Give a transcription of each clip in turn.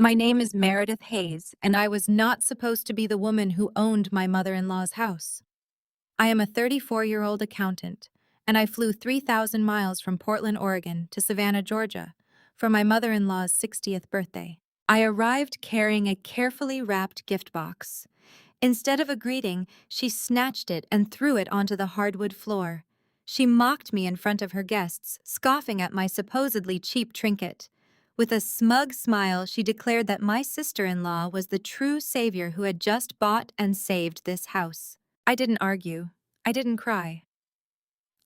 My name is Meredith Hayes, and I was not supposed to be the woman who owned my mother-in-law's house. I am a 34-year-old accountant, and I flew 3,000 miles from Portland, Oregon to Savannah, Georgia, for my mother-in-law's 60th birthday. I arrived carrying a carefully wrapped gift box. Instead of a greeting, she snatched it and threw it onto the hardwood floor. She mocked me in front of her guests, scoffing at my supposedly cheap trinket. With a smug smile, she declared that my sister-in-law was the true savior who had just bought and saved this house. I didn't argue. I didn't cry.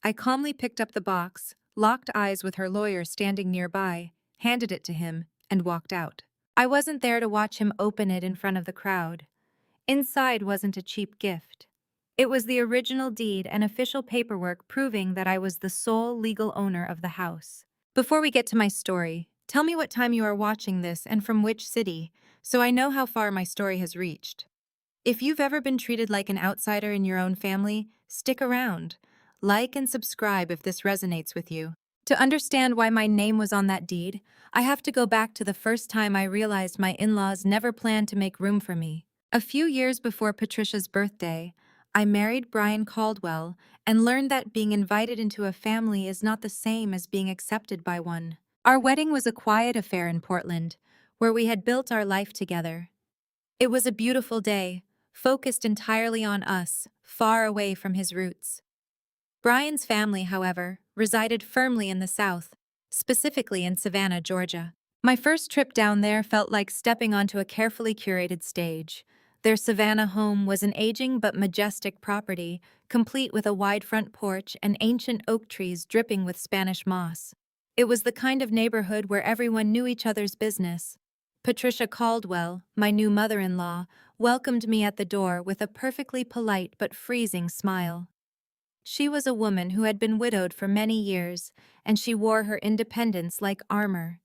I calmly picked up the box, locked eyes with her lawyer standing nearby, handed it to him, and walked out. I wasn't there to watch him open it in front of the crowd. Inside wasn't a cheap gift. It was the original deed and official paperwork proving that I was the sole legal owner of the house. Before we get to my story, tell me what time you are watching this and from which city, so I know how far my story has reached. If you've ever been treated like an outsider in your own family, stick around. Like and subscribe if this resonates with you. To understand why my name was on that deed, I have to go back to the first time I realized my in-laws never planned to make room for me. A few years before Patricia's birthday, I married Brian Caldwell and learned that being invited into a family is not the same as being accepted by one. Our wedding was a quiet affair in Portland, where we had built our life together. It was a beautiful day, focused entirely on us, far away from his roots. Brian's family, however, resided firmly in the South, specifically in Savannah, Georgia. My first trip down there felt like stepping onto a carefully curated stage. Their Savannah home was an aging but majestic property, complete with a wide front porch and ancient oak trees dripping with Spanish moss. It was the kind of neighborhood where everyone knew each other's business. Patricia Caldwell, my new mother-in-law, welcomed me at the door with a perfectly polite but freezing smile. She was a woman who had been widowed for many years, and she wore her independence like armor.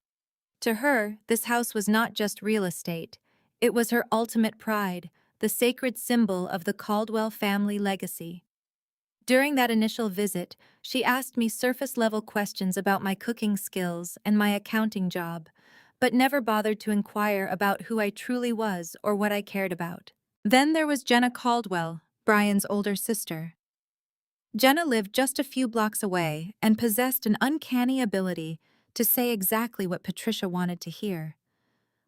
To her, this house was not just real estate. It was her ultimate pride, the sacred symbol of the Caldwell family legacy. During that initial visit, she asked me surface-level questions about my cooking skills and my accounting job, but never bothered to inquire about who I truly was or what I cared about. Then there was Jenna Caldwell, Brian's older sister. Jenna lived just a few blocks away and possessed an uncanny ability to say exactly what Patricia wanted to hear.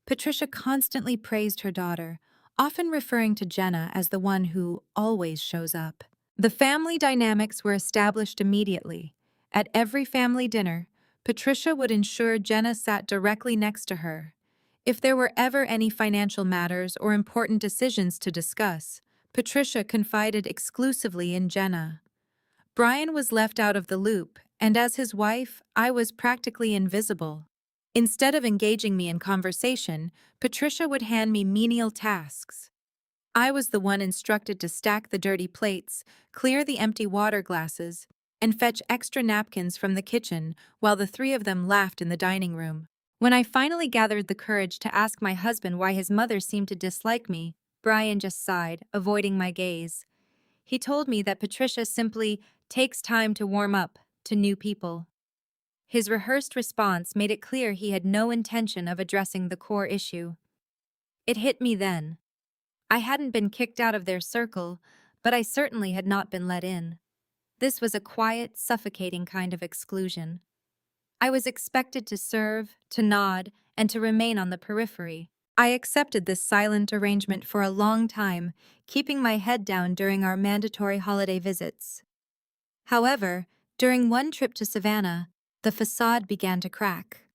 Patricia constantly praised her daughter, often referring to Jenna as the one who always shows up. The family dynamics were established immediately. At every family dinner, Patricia would ensure Jenna sat directly next to her. If there were ever any financial matters or important decisions to discuss, Patricia confided exclusively in Jenna. Brian was left out of the loop, and as his wife, I was practically invisible. Instead of engaging me in conversation, Patricia would hand me menial tasks. I was the one instructed to stack the dirty plates, clear the empty water glasses, and fetch extra napkins from the kitchen while the three of them laughed in the dining room. When I finally gathered the courage to ask my husband why his mother seemed to dislike me, Brian just sighed, avoiding my gaze. He told me that Patricia simply takes time to warm up to new people. His rehearsed response made it clear he had no intention of addressing the core issue. It hit me then. I hadn't been kicked out of their circle, but I certainly had not been let in. This was a quiet, suffocating kind of exclusion. I was expected to serve, to nod, and to remain on the periphery. I accepted this silent arrangement for a long time, keeping my head down during our mandatory holiday visits. However, during one trip to Savannah, the facade began to crack.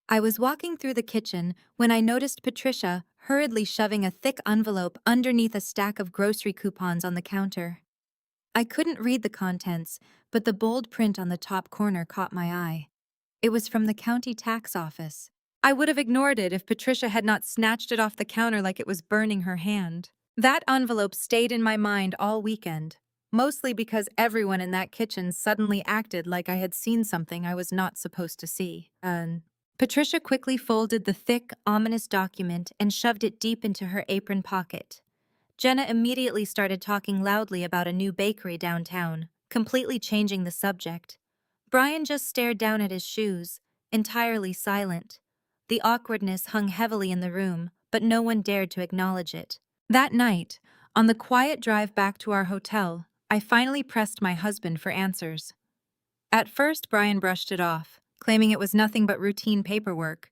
I was walking through the kitchen when I noticed Patricia hurriedly shoving a thick envelope underneath a stack of grocery coupons on the counter. I couldn't read the contents, but the bold print on the top corner caught my eye. It was from the county tax office. I would have ignored it if Patricia had not snatched it off the counter like it was burning her hand. That envelope stayed in my mind all weekend, mostly because everyone in that kitchen suddenly acted like I had seen something I was not supposed to see. Patricia quickly folded the thick, ominous document and shoved it deep into her apron pocket. Jenna immediately started talking loudly about a new bakery downtown, completely changing the subject. Brian just stared down at his shoes, entirely silent. The awkwardness hung heavily in the room, but no one dared to acknowledge it. That night, on the quiet drive back to our hotel, I finally pressed my husband for answers. At first, Brian brushed it off, claiming it was nothing but routine paperwork.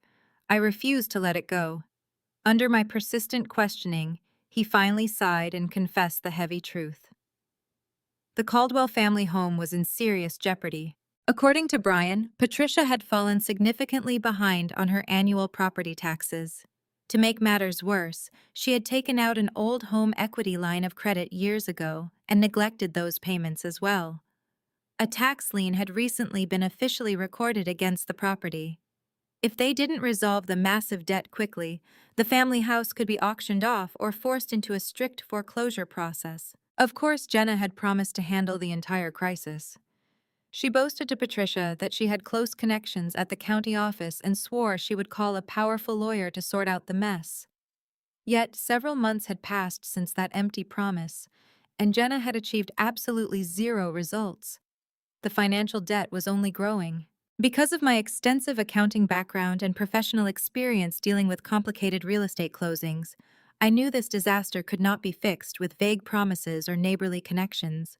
I refused to let it go. Under my persistent questioning, he finally sighed and confessed the heavy truth. The Caldwell family home was in serious jeopardy. According to Brian, Patricia had fallen significantly behind on her annual property taxes. To make matters worse, she had taken out an old home equity line of credit years ago and neglected those payments as well. A tax lien had recently been officially recorded against the property. If they didn't resolve the massive debt quickly, the family house could be auctioned off or forced into a strict foreclosure process. Of course, Jenna had promised to handle the entire crisis. She boasted to Patricia that she had close connections at the county office and swore she would call a powerful lawyer to sort out the mess. Yet, several months had passed since that empty promise, and Jenna had achieved absolutely zero results. The financial debt was only growing. Because of my extensive accounting background and professional experience dealing with complicated real estate closings, I knew this disaster could not be fixed with vague promises or neighborly connections.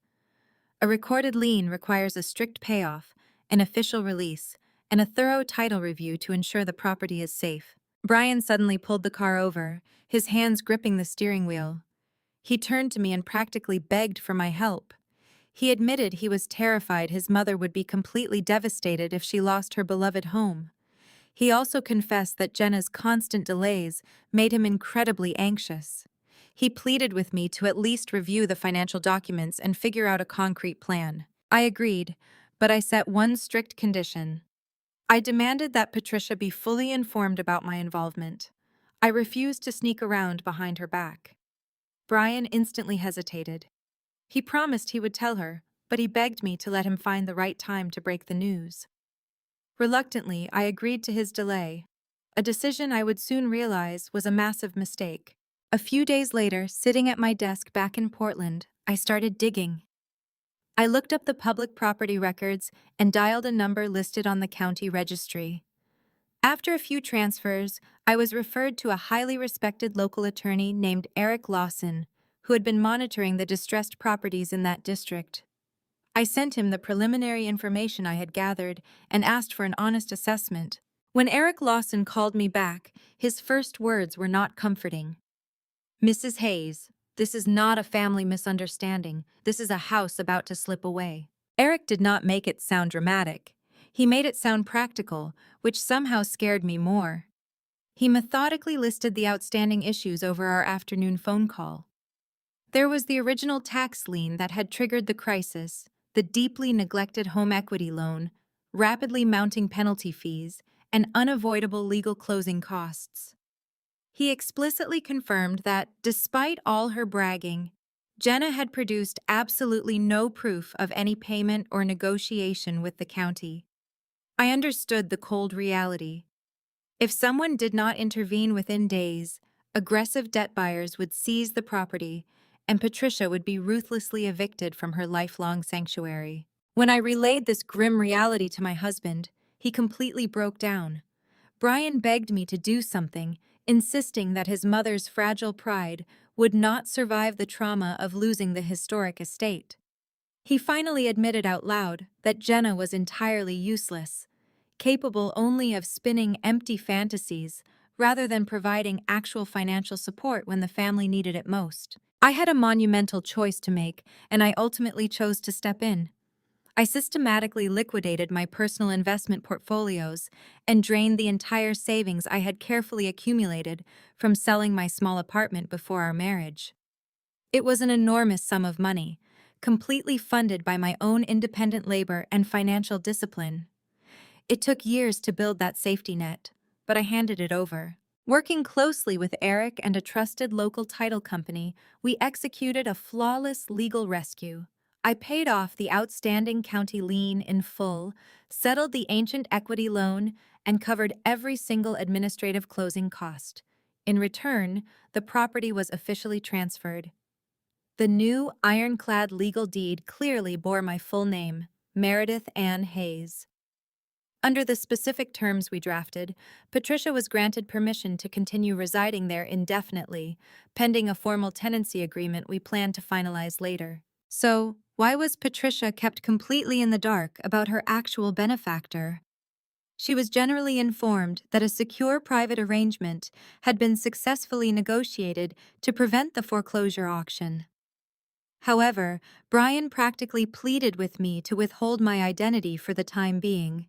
A recorded lien requires a strict payoff, an official release, and a thorough title review to ensure the property is safe. Brian suddenly pulled the car over, his hands gripping the steering wheel. He turned to me and practically begged for my help. He admitted he was terrified his mother would be completely devastated if she lost her beloved home. He also confessed that Jenna's constant delays made him incredibly anxious. He pleaded with me to at least review the financial documents and figure out a concrete plan. I agreed, but I set one strict condition. I demanded that Patricia be fully informed about my involvement. I refused to sneak around behind her back. Brian instantly hesitated. He promised he would tell her, but he begged me to let him find the right time to break the news. Reluctantly, I agreed to his delay, a decision I would soon realize was a massive mistake. A few days later, sitting at my desk back in Portland, I started digging. I looked up the public property records and dialed a number listed on the county registry. After a few transfers, I was referred to a highly respected local attorney named Eric Lawson, who had been monitoring the distressed properties in that district. I sent him the preliminary information I had gathered and asked for an honest assessment. When Eric Lawson called me back, his first words were not comforting. "Mrs. Hayes, this is not a family misunderstanding. This is a house about to slip away." Eric did not make it sound dramatic. He made it sound practical, which somehow scared me more. He methodically listed the outstanding issues over our afternoon phone call. There was the original tax lien that had triggered the crisis, the deeply neglected home equity loan, rapidly mounting penalty fees, and unavoidable legal closing costs. He explicitly confirmed that, despite all her bragging, Jenna had produced absolutely no proof of any payment or negotiation with the county. I understood the cold reality. If someone did not intervene within days, aggressive debt buyers would seize the property, and Patricia would be ruthlessly evicted from her lifelong sanctuary. When I relayed this grim reality to my husband, he completely broke down. Brian begged me to do something, insisting that his mother's fragile pride would not survive the trauma of losing the historic estate. He finally admitted out loud that Jenna was entirely useless, capable only of spinning empty fantasies rather than providing actual financial support when the family needed it most. I had a monumental choice to make, and I ultimately chose to step in. I systematically liquidated my personal investment portfolios and drained the entire savings I had carefully accumulated from selling my small apartment before our marriage. It was an enormous sum of money, completely funded by my own independent labor and financial discipline. It took years to build that safety net, but I handed it over. Working closely with Eric and a trusted local title company, we executed a flawless legal rescue. I paid off the outstanding county lien in full, settled the ancient equity loan, and covered every single administrative closing cost. In return, the property was officially transferred. The new ironclad legal deed clearly bore my full name, Meredith Ann Hayes. Under the specific terms we drafted, Patricia was granted permission to continue residing there indefinitely, pending a formal tenancy agreement we plan to finalize later. So, why was Patricia kept completely in the dark about her actual benefactor? She was generally informed that a secure private arrangement had been successfully negotiated to prevent the foreclosure auction. However, Brian practically pleaded with me to withhold my identity for the time being.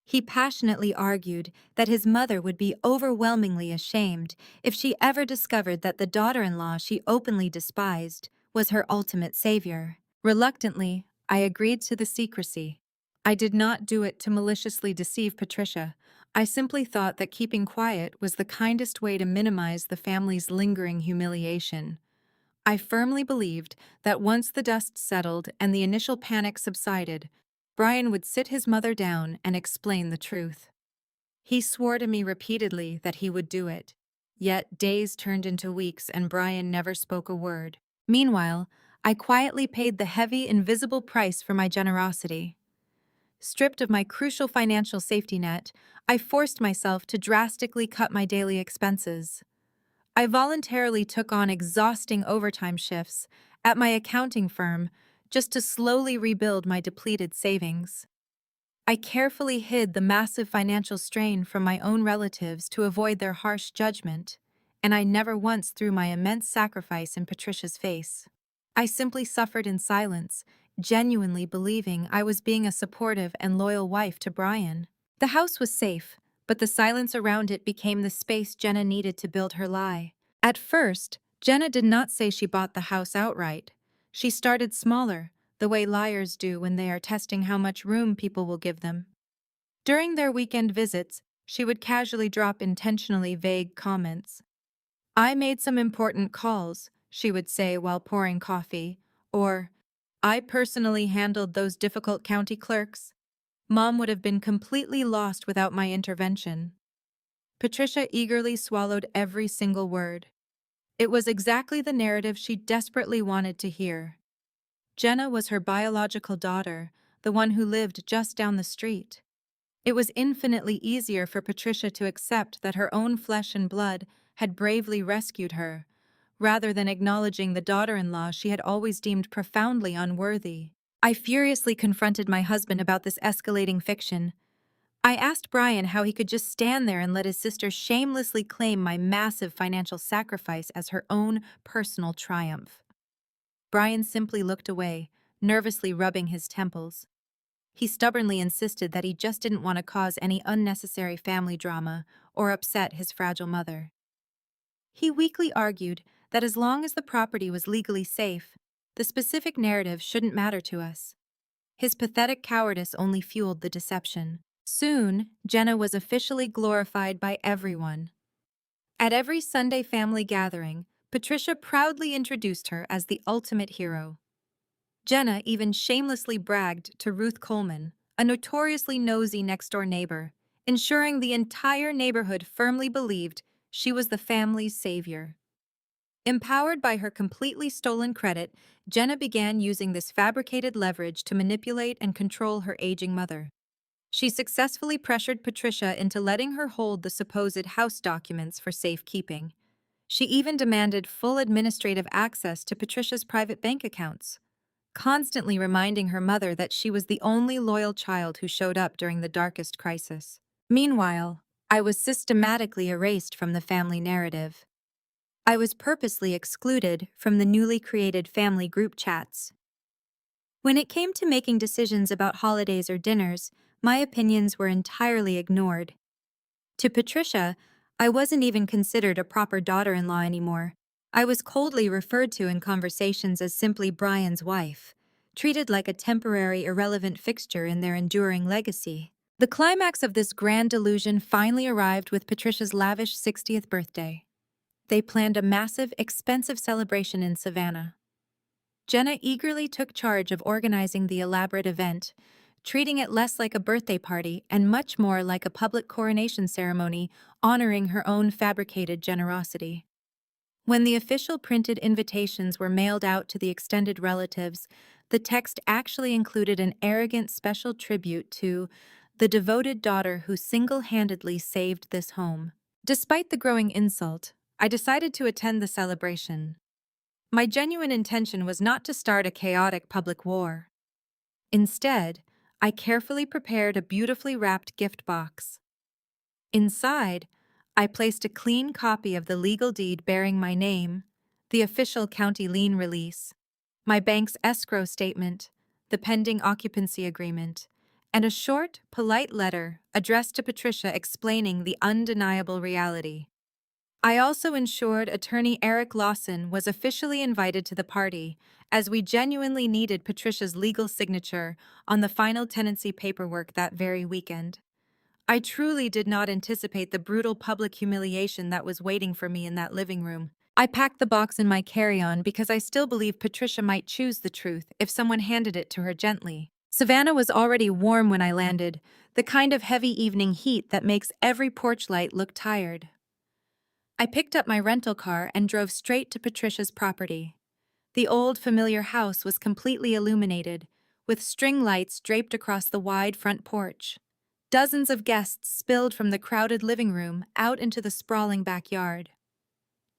He passionately argued that his mother would be overwhelmingly ashamed if she ever discovered that the daughter-in-law she openly despised was her ultimate savior. Reluctantly, I agreed to the secrecy. I did not do it to maliciously deceive Patricia. I simply thought that keeping quiet was the kindest way to minimize the family's lingering humiliation. I firmly believed that once the dust settled and the initial panic subsided, Brian would sit his mother down and explain the truth. He swore to me repeatedly that he would do it. Yet days turned into weeks and Brian never spoke a word. Meanwhile, I quietly paid the heavy, invisible price for my generosity. Stripped of my crucial financial safety net, I forced myself to drastically cut my daily expenses. I voluntarily took on exhausting overtime shifts at my accounting firm just to slowly rebuild my depleted savings. I carefully hid the massive financial strain from my own relatives to avoid their harsh judgment, and I never once threw my immense sacrifice in Patricia's face. I simply suffered in silence, genuinely believing I was being a supportive and loyal wife to Brian. The house was safe, but the silence around it became the space Jenna needed to build her lie. At first, Jenna did not say she bought the house outright. She started smaller, the way liars do when they are testing how much room people will give them. During their weekend visits, she would casually drop intentionally vague comments. "I made some important calls," she would say while pouring coffee, or, "I personally handled those difficult county clerks." Mom would have been completely lost without my intervention. Patricia eagerly swallowed every single word. It was exactly the narrative she desperately wanted to hear. Jenna was her biological daughter, the one who lived just down the street. It was infinitely easier for Patricia to accept that her own flesh and blood had bravely rescued her, rather than acknowledging the daughter-in-law she had always deemed profoundly unworthy. I furiously confronted my husband about this escalating fiction. I asked Brian how he could just stand there and let his sister shamelessly claim my massive financial sacrifice as her own personal triumph. Brian simply looked away, nervously rubbing his temples. He stubbornly insisted that he just didn't want to cause any unnecessary family drama or upset his fragile mother. He weakly argued that as long as the property was legally safe, the specific narrative shouldn't matter to us. His pathetic cowardice only fueled the deception. Soon, Jenna was officially glorified by everyone. At every Sunday family gathering, Patricia proudly introduced her as the ultimate hero. Jenna even shamelessly bragged to Ruth Coleman, a notoriously nosy next-door neighbor, ensuring the entire neighborhood firmly believed she was the family's savior. Empowered by her completely stolen credit, Jenna began using this fabricated leverage to manipulate and control her aging mother. She successfully pressured Patricia into letting her hold the supposed house documents for safekeeping. She even demanded full administrative access to Patricia's private bank accounts, constantly reminding her mother that she was the only loyal child who showed up during the darkest crisis. Meanwhile, I was systematically erased from the family narrative. I was purposely excluded from the newly created family group chats. When it came to making decisions about holidays or dinners, my opinions were entirely ignored. To Patricia, I wasn't even considered a proper daughter-in-law anymore. I was coldly referred to in conversations as simply Brian's wife, treated like a temporary, irrelevant fixture in their enduring legacy. The climax of this grand delusion finally arrived with Patricia's lavish 60th birthday. They planned a massive, expensive celebration in Savannah. Jenna eagerly took charge of organizing the elaborate event, treating it less like a birthday party and much more like a public coronation ceremony honoring her own fabricated generosity. When the official printed invitations were mailed out to the extended relatives, the text actually included an arrogant special tribute to the devoted daughter who single-handedly saved this home. Despite the growing insult, I decided to attend the celebration. My genuine intention was not to start a chaotic public war. Instead, I carefully prepared a beautifully wrapped gift box. Inside, I placed a clean copy of the legal deed bearing my name, the official county lien release, my bank's escrow statement, the pending occupancy agreement, and a short, polite letter addressed to Patricia explaining the undeniable reality. I also ensured attorney Eric Lawson was officially invited to the party, as we genuinely needed Patricia's legal signature on the final tenancy paperwork that very weekend. I truly did not anticipate the brutal public humiliation that was waiting for me in that living room. I packed the box in my carry-on because I still believed Patricia might choose the truth if someone handed it to her gently. Savannah was already warm when I landed, the kind of heavy evening heat that makes every porch light look tired. I picked up my rental car and drove straight to Patricia's property. The old, familiar house was completely illuminated, with string lights draped across the wide front porch. Dozens of guests spilled from the crowded living room out into the sprawling backyard.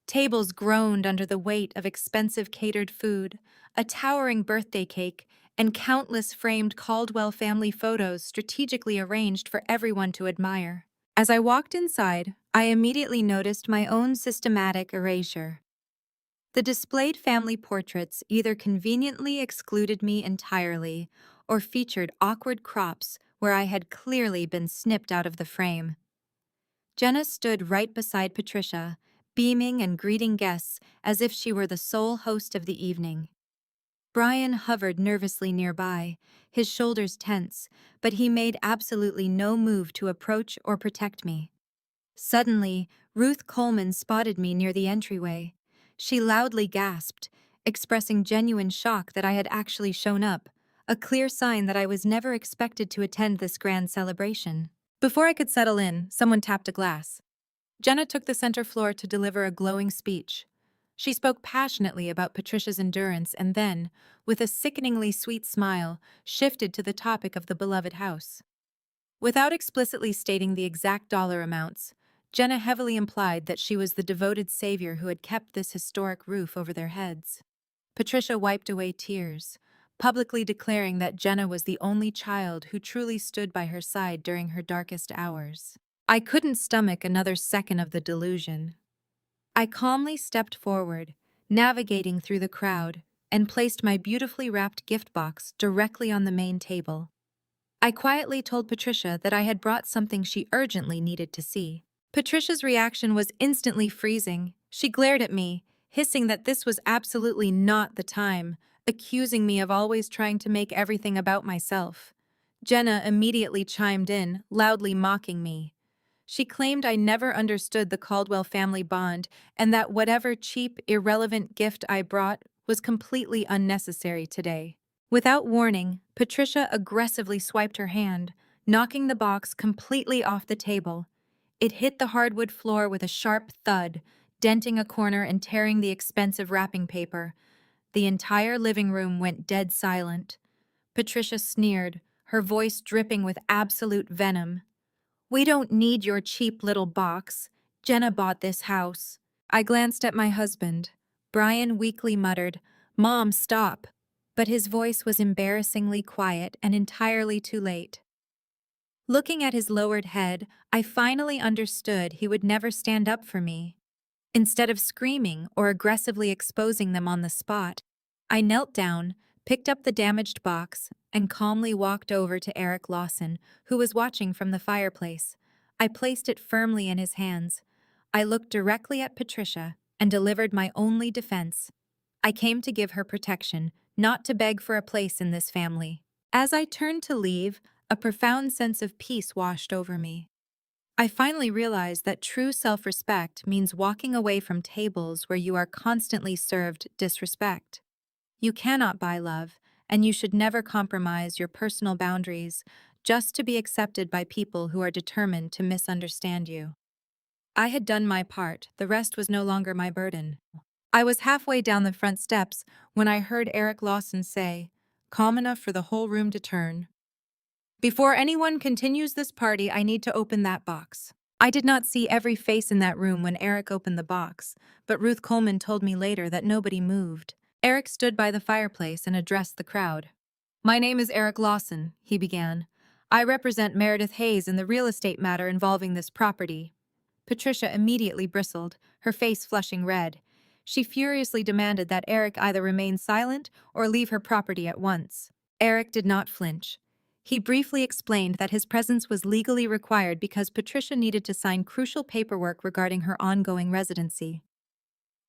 Tables groaned under the weight of expensive catered food, a towering birthday cake, and countless framed Caldwell family photos strategically arranged for everyone to admire. As I walked inside, I immediately noticed my own systematic erasure. The displayed family portraits either conveniently excluded me entirely or featured awkward crops where I had clearly been snipped out of the frame. Jenna stood right beside Patricia, beaming and greeting guests as if she were the sole host of the evening. Brian hovered nervously nearby, his shoulders tense, but he made absolutely no move to approach or protect me. Suddenly, Ruth Coleman spotted me near the entryway. She loudly gasped, expressing genuine shock that I had actually shown up, a clear sign that I was never expected to attend this grand celebration. Before I could settle in, someone tapped a glass. Jenna took the center floor to deliver a glowing speech. She spoke passionately about Patricia's endurance and then, with a sickeningly sweet smile, shifted to the topic of the beloved house. Without explicitly stating the exact dollar amounts, Jenna heavily implied that she was the devoted savior who had kept this historic roof over their heads. Patricia wiped away tears, publicly declaring that Jenna was the only child who truly stood by her side during her darkest hours. I couldn't stomach another second of the delusion. I calmly stepped forward, navigating through the crowd, and placed my beautifully wrapped gift box directly on the main table. I quietly told Patricia that I had brought something she urgently needed to see. Patricia's reaction was instantly freezing. She glared at me, hissing that this was absolutely not the time, accusing me of always trying to make everything about myself. Jenna immediately chimed in, loudly mocking me. She claimed I never understood the Caldwell family bond and that whatever cheap, irrelevant gift I brought was completely unnecessary today. Without warning, Patricia aggressively swiped her hand, knocking the box completely off the table. It hit the hardwood floor with a sharp thud, denting a corner and tearing the expensive wrapping paper. The entire living room went dead silent. Patricia sneered, her voice dripping with absolute venom. "We don't need your cheap little box. Jenna bought this house." I glanced at my husband. Brian weakly muttered, "Mom, stop." But his voice was embarrassingly quiet and entirely too late. Looking at his lowered head, I finally understood he would never stand up for me. Instead of screaming or aggressively exposing them on the spot, I knelt down, picked up the damaged box, and calmly walked over to Eric Lawson, who was watching from the fireplace. I placed it firmly in his hands. I looked directly at Patricia and delivered my only defense. I came to give her protection, not to beg for a place in this family. As I turned to leave, a profound sense of peace washed over me. I finally realized that true self-respect means walking away from tables where you are constantly served disrespect. You cannot buy love, and you should never compromise your personal boundaries just to be accepted by people who are determined to misunderstand you. I had done my part, the rest was no longer my burden. I was halfway down the front steps when I heard Eric Lawson say, "Calm enough for the whole room to turn." Before anyone continues this party, I need to open that box. I did not see every face in that room when Eric opened the box, but Ruth Coleman told me later that nobody moved. Eric stood by the fireplace and addressed the crowd. "My name is Eric Lawson," he began. "I represent Meredith Hayes in the real estate matter involving this property." Patricia immediately bristled, her face flushing red. She furiously demanded that Eric either remain silent or leave her property at once. Eric did not flinch. He briefly explained that his presence was legally required because Patricia needed to sign crucial paperwork regarding her ongoing residency.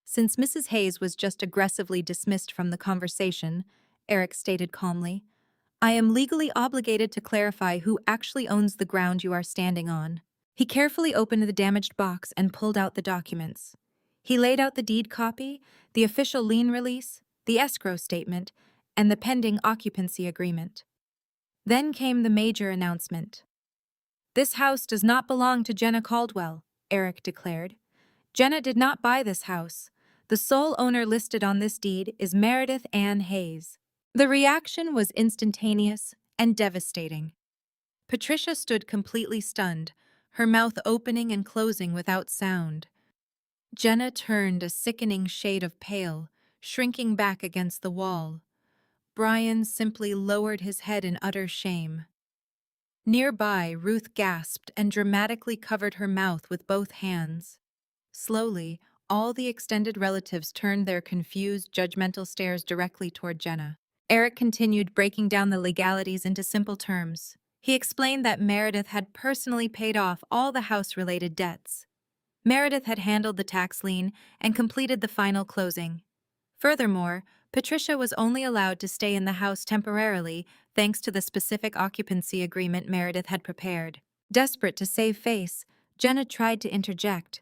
Since Mrs. Hayes was just aggressively dismissed from the conversation, Eric stated calmly, "I am legally obligated to clarify who actually owns the ground you are standing on." He carefully opened the damaged box and pulled out the documents. He laid out the deed copy, the official lien release, the escrow statement, and the pending occupancy agreement. Then came the major announcement. "This house does not belong to Jenna Caldwell," Eric declared. "Jenna did not buy this house. The sole owner listed on this deed is Meredith Ann Hayes." The reaction was instantaneous and devastating. Patricia stood completely stunned, her mouth opening and closing without sound. Jenna turned a sickening shade of pale, shrinking back against the wall. Brian simply lowered his head in utter shame. Nearby, Ruth gasped and dramatically covered her mouth with both hands. Slowly, all the extended relatives turned their confused, judgmental stares directly toward Jenna. Eric continued breaking down the legalities into simple terms. He explained that Meredith had personally paid off all the house-related debts. Meredith had handled the tax lien and completed the final closing. Furthermore, Patricia was only allowed to stay in the house temporarily thanks to the specific occupancy agreement Meredith had prepared. Desperate to save face, Jenna tried to interject.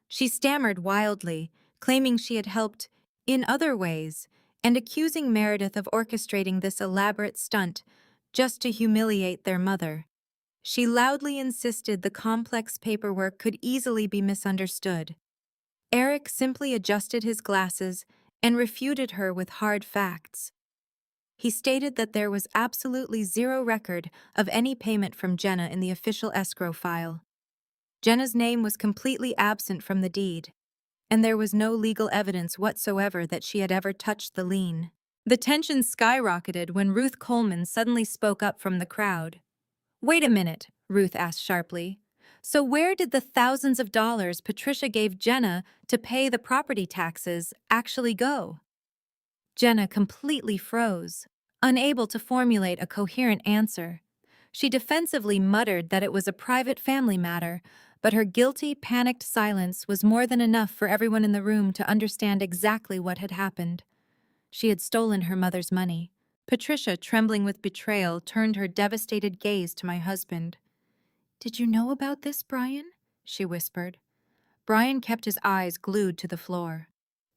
She stammered wildly, claiming she had helped in other ways, and accusing Meredith of orchestrating this elaborate stunt just to humiliate their mother. She loudly insisted the complex paperwork could easily be misunderstood. Eric simply adjusted his glasses and refuted her with hard facts. He stated that there was absolutely zero record of any payment from Jenna in the official escrow file. Jenna's name was completely absent from the deed, and there was no legal evidence whatsoever that she had ever touched the lien. The tension skyrocketed when Ruth Coleman suddenly spoke up from the crowd. "Wait a minute," Ruth asked sharply. "So where did the thousands of dollars Patricia gave Jenna to pay the property taxes actually go?" Jenna completely froze, unable to formulate a coherent answer. She defensively muttered that it was a private family matter, but her guilty, panicked silence was more than enough for everyone in the room to understand exactly what had happened. She had stolen her mother's money. Patricia, trembling with betrayal, turned her devastated gaze to my husband. "Did you know about this, Brian?" she whispered. Brian kept his eyes glued to the floor.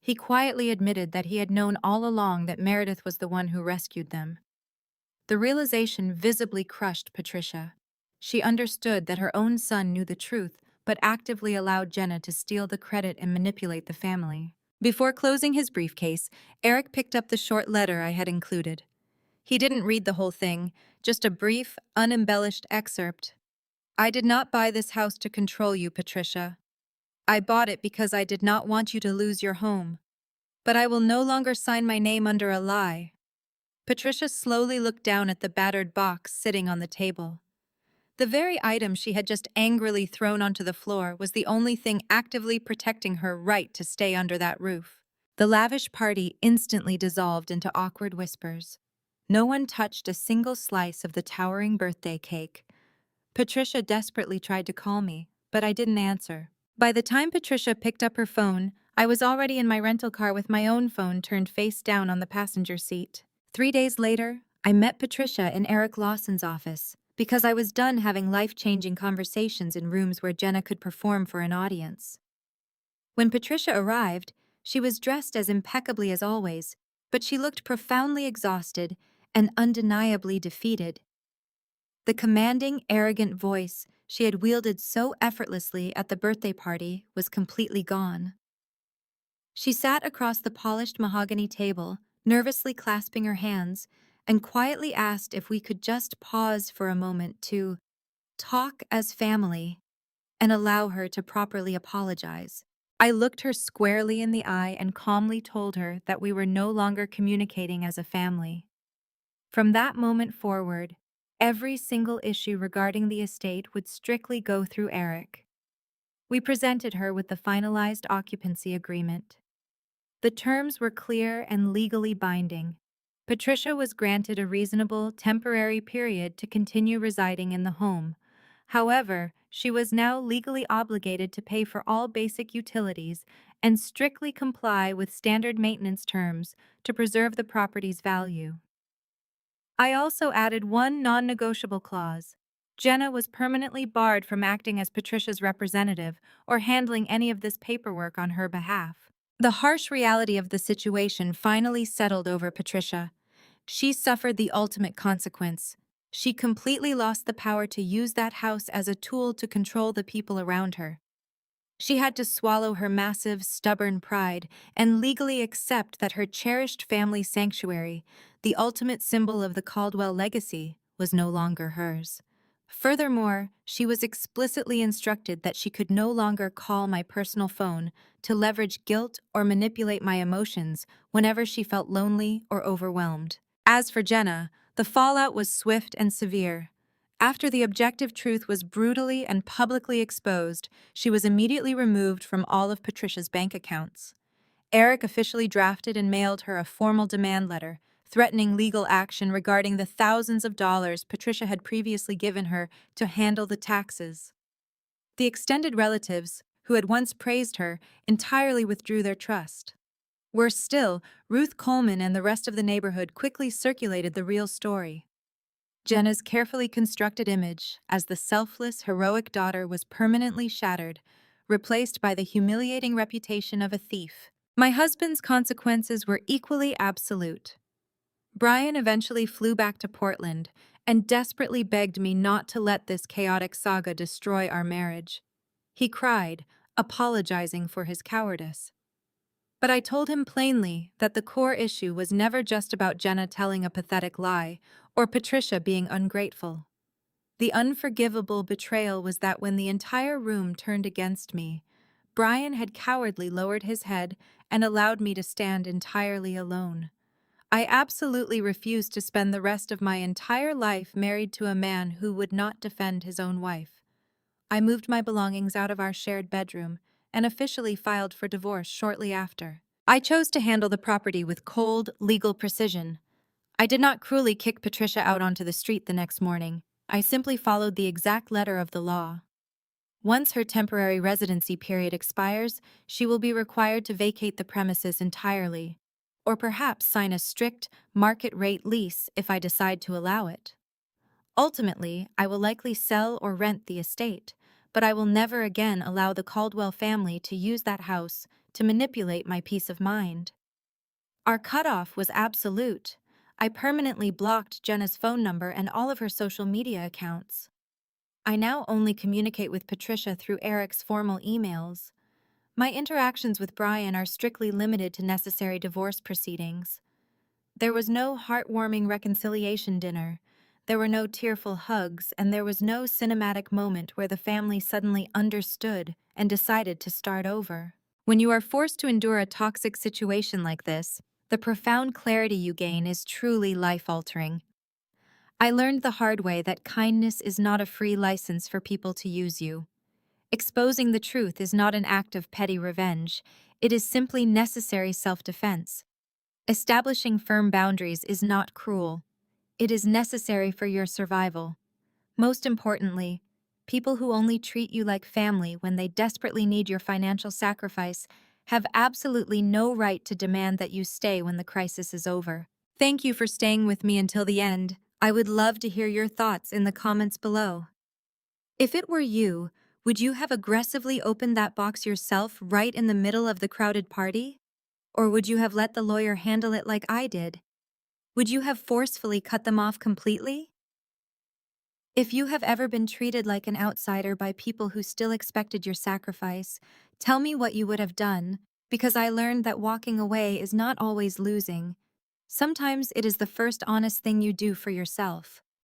He quietly admitted that he had known all along that Meredith was the one who rescued them. The realization visibly crushed Patricia. She understood that her own son knew the truth, but actively allowed Jenna to steal the credit and manipulate the family. Before closing his briefcase, Eric picked up the short letter I had included. He didn't read the whole thing, just a brief, unembellished excerpt. "I did not buy this house to control you, Patricia. I bought it because I did not want you to lose your home. But I will no longer sign my name under a lie." Patricia slowly looked down at the battered box sitting on the table. The very item she had just angrily thrown onto the floor was the only thing actively protecting her right to stay under that roof. The lavish party instantly dissolved into awkward whispers. No one touched a single slice of the towering birthday cake. Patricia desperately tried to call me, but I didn't answer. By the time Patricia picked up her phone, I was already in my rental car with my own phone turned face down on the passenger seat. 3 days later, I met Patricia in Eric Lawson's office because I was done having life-changing conversations in rooms where Jenna could perform for an audience. When Patricia arrived, she was dressed as impeccably as always, but she looked profoundly exhausted and undeniably defeated. The commanding, arrogant voice she had wielded so effortlessly at the birthday party was completely gone. She sat across the polished mahogany table, nervously clasping her hands, and quietly asked if we could just pause for a moment to talk as family and allow her to properly apologize. I looked her squarely in the eye and calmly told her that we were no longer communicating as a family. From that moment forward, every single issue regarding the estate would strictly go through Eric. We presented her with the finalized occupancy agreement. The terms were clear and legally binding. Patricia was granted a reasonable, temporary period to continue residing in the home. However, she was now legally obligated to pay for all basic utilities and strictly comply with standard maintenance terms to preserve the property's value. I also added one non-negotiable clause. Jenna was permanently barred from acting as Patricia's representative or handling any of this paperwork on her behalf. The harsh reality of the situation finally settled over Patricia. She suffered the ultimate consequence. She completely lost the power to use that house as a tool to control the people around her. She had to swallow her massive, stubborn pride and legally accept that her cherished family sanctuary, the ultimate symbol of the Caldwell legacy, was no longer hers. Furthermore, she was explicitly instructed that she could no longer call my personal phone to leverage guilt or manipulate my emotions whenever she felt lonely or overwhelmed. As for Jenna, the fallout was swift and severe. After the objective truth was brutally and publicly exposed, she was immediately removed from all of Patricia's bank accounts. Eric officially drafted and mailed her a formal demand letter, threatening legal action regarding the thousands of dollars Patricia had previously given her to handle the taxes. The extended relatives, who had once praised her, entirely withdrew their trust. Worse still, Ruth Coleman and the rest of the neighborhood quickly circulated the real story. Jenna's carefully constructed image as the selfless, heroic daughter was permanently shattered, replaced by the humiliating reputation of a thief. My husband's consequences were equally absolute. Brian eventually flew back to Portland and desperately begged me not to let this chaotic saga destroy our marriage. He cried, apologizing for his cowardice. But I told him plainly that the core issue was never just about Jenna telling a pathetic lie or Patricia being ungrateful. The unforgivable betrayal was that when the entire room turned against me, Brian had cowardly lowered his head and allowed me to stand entirely alone. I absolutely refused to spend the rest of my entire life married to a man who would not defend his own wife. I moved my belongings out of our shared bedroom and officially filed for divorce shortly after. I chose to handle the property with cold, legal precision. I did not cruelly kick Patricia out onto the street the next morning. I simply followed the exact letter of the law. Once her temporary residency period expires, she will be required to vacate the premises entirely, or perhaps sign a strict, market-rate lease if I decide to allow it. Ultimately, I will likely sell or rent the estate, but I will never again allow the Caldwell family to use that house to manipulate my peace of mind. Our cutoff was absolute. I permanently blocked Jenna's phone number and all of her social media accounts. I now only communicate with Patricia through Eric's formal emails. My interactions with Brian are strictly limited to necessary divorce proceedings. There was no heartwarming reconciliation dinner. There were no tearful hugs, and there was no cinematic moment where the family suddenly understood and decided to start over. When you are forced to endure a toxic situation like this, the profound clarity you gain is truly life-altering. I learned the hard way that kindness is not a free license for people to use you. Exposing the truth is not an act of petty revenge. It is simply necessary self-defense. Establishing firm boundaries is not cruel. It is necessary for your survival. Most importantly, people who only treat you like family when they desperately need your financial sacrifice have absolutely no right to demand that you stay when the crisis is over. Thank you for staying with me until the end. I would love to hear your thoughts in the comments below. If it were you, would you have aggressively opened that box yourself right in the middle of the crowded party? Or would you have let the lawyer handle it like I did? Would you have forcefully cut them off completely? If you have ever been treated like an outsider by people who still expected your sacrifice, tell me what you would have done, because I learned that walking away is not always losing. Sometimes it is the first honest thing you do for yourself.